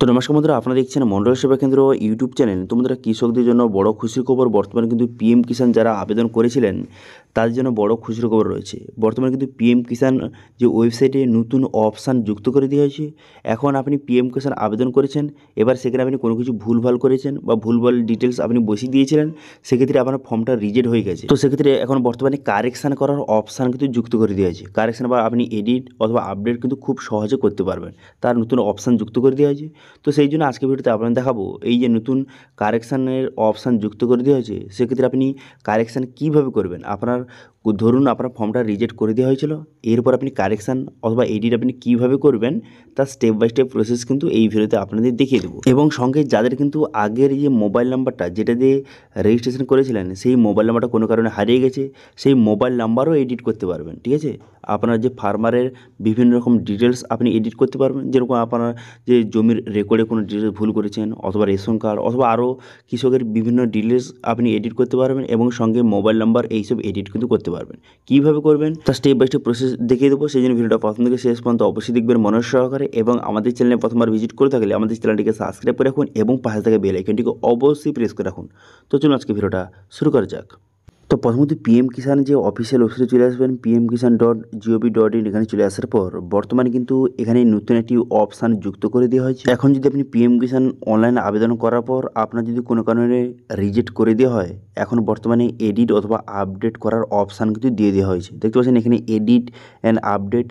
তো নমস্কার বন্ধুরা, আপনারা দেখছেন মন্ডল সেবা কেন্দ্র ইউটিউব চ্যানেল। তো বন্ধুরা, কৃষকদের জন্য বড় খুশির খবর। বর্তমানে কিন্তু পিএম কিষাণ যারা আবেদন করেছিলেন তাদের জন্য বড় খুশির খবর রয়েছে। বর্তমানে কিন্তু পিএম কিষাণ যে ওয়েবসাইটে নতুন অপশান যুক্ত করে দেওয়া হয়েছে। এখন আপনি পিএম কিষাণ আবেদন করেছেন, এবার সেখানে আপনি কোনো কিছু ভুলভাল করেছেন বা ভুলভাল ডিটেলস আপনি বসিয়ে দিয়েছিলেন, সেক্ষেত্রে আপনার ফর্মটা রিজেক্ট হয়ে গেছে। তো সেক্ষেত্রে এখন বর্তমানে কারেকশান করার অপশান কিন্তু যুক্ত করে দেওয়া হয়েছে। কারেকশান বা আপনি এডিট অথবা আপডেট কিন্তু খুব সহজে করতে পারবেন, তার নতুন অপশান যুক্ত করে দেওয়া হয়েছে। তো সেই জন্য আজকে ভিডিওতে আপনাদের দেখাবো এই যে নতুন কারেকশানের অপশান যুক্ত করে দেওয়া হয়েছে, সেক্ষেত্রে আপনি কারেকশান কীভাবে করবেন। ধরুন আপনার ফর্মটা রিজেক্ট করে দেওয়া হয়েছিল, এরপর আপনি কারেকশান অথবা এডিট আপনি কীভাবে করবেন তার স্টেপ বাই স্টেপ প্রসেস কিন্তু এই ভিডিওতে আপনাদের দেখিয়ে দেবো। এবং সঙ্গে যাদের কিন্তু আগের যে মোবাইল নাম্বারটা যেটা দিয়ে রেজিস্ট্রেশন করেছিলেন, সেই মোবাইল নাম্বারটা কোনো কারণে হারিয়ে গেছে, সেই মোবাইল নাম্বারও এডিট করতে পারবেন। ঠিক আছে, আপনার যে ফার্মারের বিভিন্ন রকম ডিটেলস আপনি এডিট করতে পারবেন, যেরকম আপনার যে জমির রেকর্ডে কোনো ডিটেলস ভুল করেছেন অথবা রেশন কার্ড অথবা আরও কৃষকের বিভিন্ন ডিটেলস আপনি এডিট করতে পারবেন, এবং সঙ্গে মোবাইল নাম্বার এইসব এডিট কিন্তু করতে পারবেন। কীভাবে করবেন তার স্টেপ বাই স্টেপ প্রসেস দেখিয়ে দেবো। সেই জন্য ভিডিওটা প্রথম থেকে শেষ পর্যন্ত অবশ্যই দেখবেন মনোযোগ সহকারে, এবং আমাদের চ্যানেলে প্রথমবার ভিজিট করে থাকলে আমাদের চ্যানেলটিকে সাবস্ক্রাইব করে রাখুন এবং পাশে থাকা বেল আইকনটিকে অবশ্যই প্রেস করে রাখুন। তো চলুন আজকে ভিডিওটা শুরু করা যাক। তো প্রথমত পিএম কিষাণ যে অফিসিয়াল ওয়েবসাইটে চলে আসবেন, pmkisan.gov.in, এখানে চলে আসার পর বর্তমানে কিন্তু এখানে নতুন একটি অপশান যুক্ত করে দেওয়া হয়েছে। এখন যদি আপনি পিএম কিষাণ অনলাইনে আবেদন করার পর আপনার যদি কোনো কারণে রিজেক্ট করে দেওয়া হয়, এখন বর্তমানে এডিট অথবা আপডেট করার অপশান কিন্তু দিয়ে দেওয়া হয়েছে। দেখতে পাচ্ছেন এখানে edit and update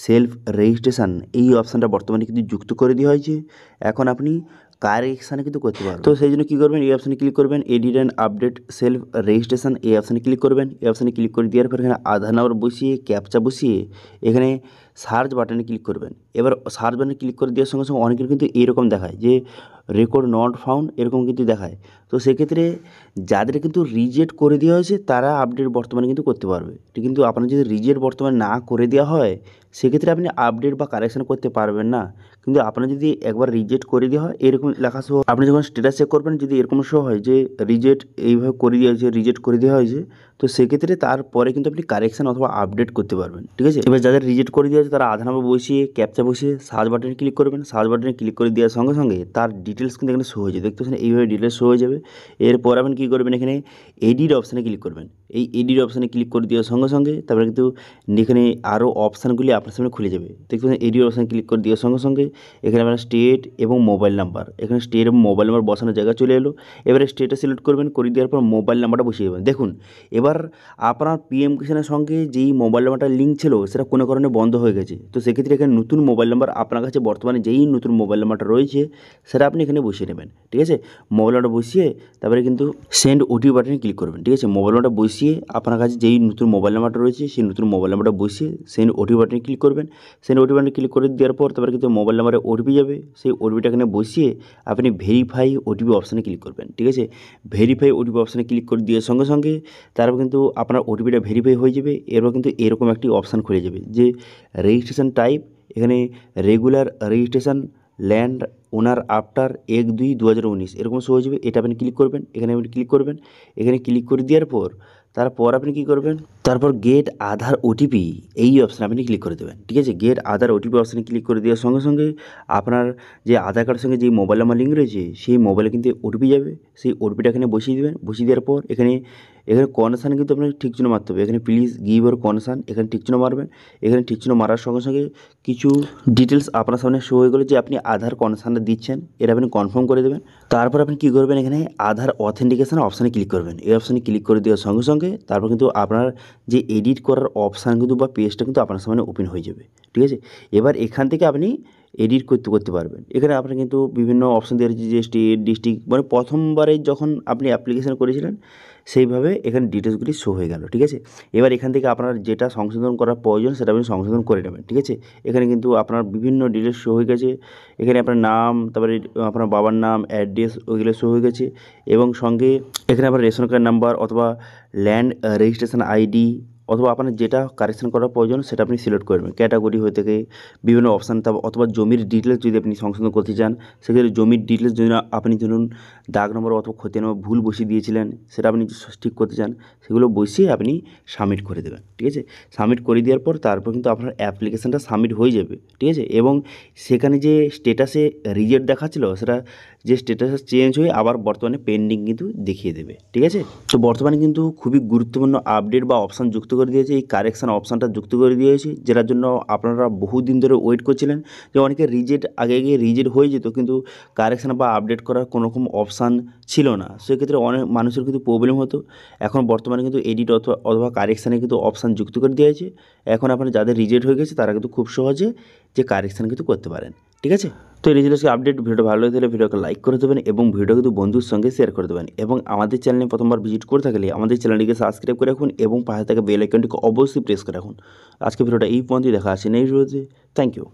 self registration, এই অপশানটা বর্তমানে কিন্তু যুক্ত করে দেওয়া হয়েছে। এখন আপনি কারেকশানে কিন্তু করতে পারবেন। তো সেই জন্য কী করবেন, এই অপশানে ক্লিক করবেন, edit and update self registration, এই অপশানে ক্লিক করবেন। এই অপশানে ক্লিক করে দেওয়ার পর এখানে আধার নাম্বার বসিয়ে ক্যাপচা বসিয়ে এখানে সার্চ বাটনে ক্লিক করবেন। এবার সার্চ বাটনে ক্লিক করে দেওয়ার সঙ্গে সঙ্গে অনেকের কিন্তু এরকম দেখায় যে রেকর্ড নট ফাউন্ড, এরকম কিন্তু দেখায়। তো সেক্ষেত্রে যাদের কিন্তু রিজেক্ট করে দেওয়া হয়েছে তারা আপডেট বর্তমানে কিন্তু করতে পারবে। কিন্তু আপনার যদি রিজেক্ট বর্তমানে না করে দেওয়া হয়, সেক্ষেত্রে আপনি আপডেট বা কারেকশান করতে পারবেন না। কিন্তু আপনার যদি একবার রিজেক্ট করে দেওয়া হয়, এরকম লেখা সহ আপনি যখন স্ট্যাটাস চেক করবেন, যদি এরকম শো হয় যে রিজেক্ট এইভাবে করে দেওয়া হয়েছে, রিজেক্ট করে দেওয়া হয়েছে, তো সেক্ষেত্রে তারপরে কিন্তু আপনি কারেকশান অথবা আপডেট করতে পারবেন। ঠিক আছে, এবার যাদের রিজেক্ট করে দেওয়া হয়েছে তারা আধার নাম্বার বসিয়ে ক্যাপচা বসিয়ে সার্চ বাটনে ক্লিক করবেন। সার্চ বাটনে ক্লিক করে দেওয়ার সঙ্গে সঙ্গে তার ডিটেলস কিন্তু এখানে শো হয়ে যাবে। দেখতে পাচ্ছেন এইভাবে ডিটেলস শো হয়ে যাবে। এরপর আপনি কী করবেন, এখানে এডিট অপশানে ক্লিক করবেন। এই এডিট অপশানে ক্লিক করে দেওয়ার সঙ্গে সঙ্গে তারপরে কিন্তু এখানে আরও অপশানগুলি আপনার সামনে খুলে যাবে। দেখতে পাচ্ছেন এডিট অপশানে ক্লিক করে দেওয়ার সঙ্গে সঙ্গে এখানে আপনার স্টেট এবং মোবাইল নাম্বার, এখানে স্টেট এবং মোবাইল নাম্বার বসানোর জায়গা চলে এলো। এবারে স্টেটে সিলেক্ট করবেন, করে দেওয়ার পর মোবাইল নাম্বারটা বসিয়ে দেবেন। দেখুন এবার আপনার পিএম কিষাণের সঙ্গে যেই মোবাইল নাম্বারটা লিঙ্ক ছিল সেটা কোনো কারণে বন্ধ হয়ে গেছে। তো সেক্ষেত্রে এখানে নতুন মোবাইল নাম্বার আপনার কাছে বর্তমানে যেই নতুন মোবাইল নাম্বারটা রয়েছে সেটা আপনি এখানে বসিয়ে নেবেন। ঠিক আছে, মোবাইল নাম্বারটা বসিয়ে তারপরে কিন্তু সেন্ড ওটিপি বাটনে ক্লিক করবেন। ঠিক আছে, মোবাইল নাম্বারটা বসিয়ে আপনার কাছে যেই নতুন মোবাইল নাম্বারটা রয়েছে সেই নতুন মোবাইল নাম্বারটা বসিয়ে সেন্ড ওটিপি বাটনে ক্লিক করবেন। সেন্ড ওটিপি বাটনে ক্লিক করে দেওয়ার পর তারপরে কিন্তু মোবাইল নাম্বারে ওটিপি যাবে, সেই ওটিপিটা এখানে বসিয়ে আপনি ভেরিফাই ওটিপি অপশানে ক্লিক করবেন। ঠিক আছে, ভেরিফাই ওটিপি অপশানে ক্লিক করে দেওয়ার সঙ্গে সঙ্গে তারপর কিন্তু আপনার ওটিপিটা ভেরিফাই হয়ে যাবে। এরপর কিন্তু এরকম একটি অপশান খুলে যাবে যে রেজিস্ট্রেশন টাইপ, এখানে রেগুলার রেজিস্ট্রেশন ল্যান্ড ওনার আফটার 1/2/2019 এরকম শো হয়ে যাবে। এটা আপনি ক্লিক করবেন, এখানে আপনি ক্লিক করবেন। এখানে ক্লিক করে দেওয়ার পর তারপর আপনি কী করবেন, তারপর গেট আধার ওটিপি এই অপশানে আপনি ক্লিক করে দেবেন। ঠিক আছে, গেট আধার ওটিপি অপশানে ক্লিক করে দেওয়ার সঙ্গে সঙ্গে আপনার যে আধার কার্ডের সঙ্গে যে মোবাইল নাম্বার লিঙ্ক রয়েছে সেই মোবাইলে কিন্তু ওটিপি যাবে। সেই ওটিপিটা এখানে বসিয়ে দেবেন। বসিয়ে দেওয়ার পর এখানে কনসার্ন কিন্তু আপনাকে ঠিক চিহ্ন মারতে হবে। এখানে প্লিজ গিভ ইউর কনসার্ন, এখানে ঠিক চিহ্ন মারবেন। এখানে ঠিক চিহ্ন মারার সঙ্গে সঙ্গে কিছু ডিটেলস আপনার সামনে শো হয়ে গেলো যে আপনি আধার কনসার্নটা দিচ্ছেন, এটা আপনি কনফার্ম করে দেবেন। তারপর আপনি কী করবেন, এখানে আধার অথেন্টিকেশন অপশানে ক্লিক করবেন। এই অপশানে ক্লিক করে দেওয়ার সঙ্গে সঙ্গে তারপর কিন্তু আপনার যে এডিট করার অপশান কিন্তু বা পেজটা কিন্তু আপনার সামনে ওপেন হয়ে যাবে। ঠিক আছে, এবার এখান থেকে আপনি এডিট করতে পারবেন। এখানে আপনার কিন্তু বিভিন্ন অপশান দেওয়া রয়েছে যে স্টেট, ডিস্ট্রিক্ট, মানে প্রথমবারে যখন আপনি অ্যাপ্লিকেশন করেছিলেন সেইভাবে এখানে ডিটেলসগুলি শো হয়ে গেল। ঠিক আছে, এবার এখান থেকে আপনার যেটা সংশোধন করার প্রয়োজন সেটা আপনি সংশোধন করে নেবেন। ঠিক আছে, এখানে কিন্তু আপনার বিভিন্ন ডিটেলস শো হয়ে গেছে। এখানে আপনার নাম, তারপরে আপনার বাবার নাম, অ্যাড্রেস, ওইগুলো শো হয়ে গেছে। এবং সঙ্গে এখানে আপনার রেশন কার্ড নাম্বার অথবা ল্যান্ড রেজিস্ট্রেশন আইডি অথবা আপনার যেটা কারেকশন করার প্রয়োজন সেটা আপনি সিলেক্ট করবেন। ক্যাটাগরি হয়ে থেকে বিভিন্ন অপশান অথবা জমির ডিটেলস যদি আপনি সংশোধন করতে চান, সেক্ষেত্রে জমির ডিটেলস যদি আপনি ধরুন দাগ নম্বর অথবা ক্ষতি নম্বর ভুল বসিয়ে দিয়েছিলেন, সেটা আপনি ঠিক করতে চান, সেগুলো বসিয়ে আপনি সাবমিট করে দেবেন। ঠিক আছে, সাবমিট করে দেওয়ার পর তারপর কিন্তু আপনার অ্যাপ্লিকেশানটা সাবমিট হয়ে যাবে। ঠিক আছে, এবং সেখানে যে স্টেটাসে রিজেক্ট দেখাচ্ছিল সেটা যে স্টেটাসে চেঞ্জ হয়ে আবার বর্তমানে পেন্ডিং কিন্তু দেখিয়ে দেবে। ঠিক আছে, তো বর্তমানে কিন্তু খুবই গুরুত্বপূর্ণ আপডেট বা অপশান যুক্ত করে দিয়েছে, এই কারেকশান অপশানটা যুক্ত করে দিয়েছে, যেটার জন্য আপনারা বহুদিন ধরে ওয়েট করছিলেন। যে অনেকে আগে রিজেক্ট হয়ে যেত, কিন্তু কারেকশান বা আপডেট করার কোনো রকম অপশান ছিল না, সেক্ষেত্রে অনেক মানুষের কিন্তু প্রবলেম হতো। এখন বর্তমানে কিন্তু এডিট অথবা কারেকশানে কিন্তু অপশান যুক্ত করে দেওয়া হয়েছে। এখন আপনার যাদের রিজেক্ট হয়ে গেছে তারা কিন্তু খুব সহজে যে কারেকশান কিন্তু করতে পারেন। ঠিক আছে, তো এই রিজেক্ট আপডেট ভিডিওটা ভালো লাগে তাহলে ভিডিওকে লাইক করে দেবেন এবং ভিডিও কিন্তু বন্ধুর সঙ্গে শেয়ার করে দেবেন, এবং আমাদের চ্যানেলে প্রথমবার ভিজিট করে থাকলে আমাদের চ্যানেলটিকে সাবস্ক্রাইব করে রাখুন এবং পাশে থাকা বেল আইকনটিকে অবশ্যই প্রেস করে রাখুন। আজকে ভিডিওটা এই পর্যন্তই, দেখা আছে নেক্সট ভিডিওতে। Thank you.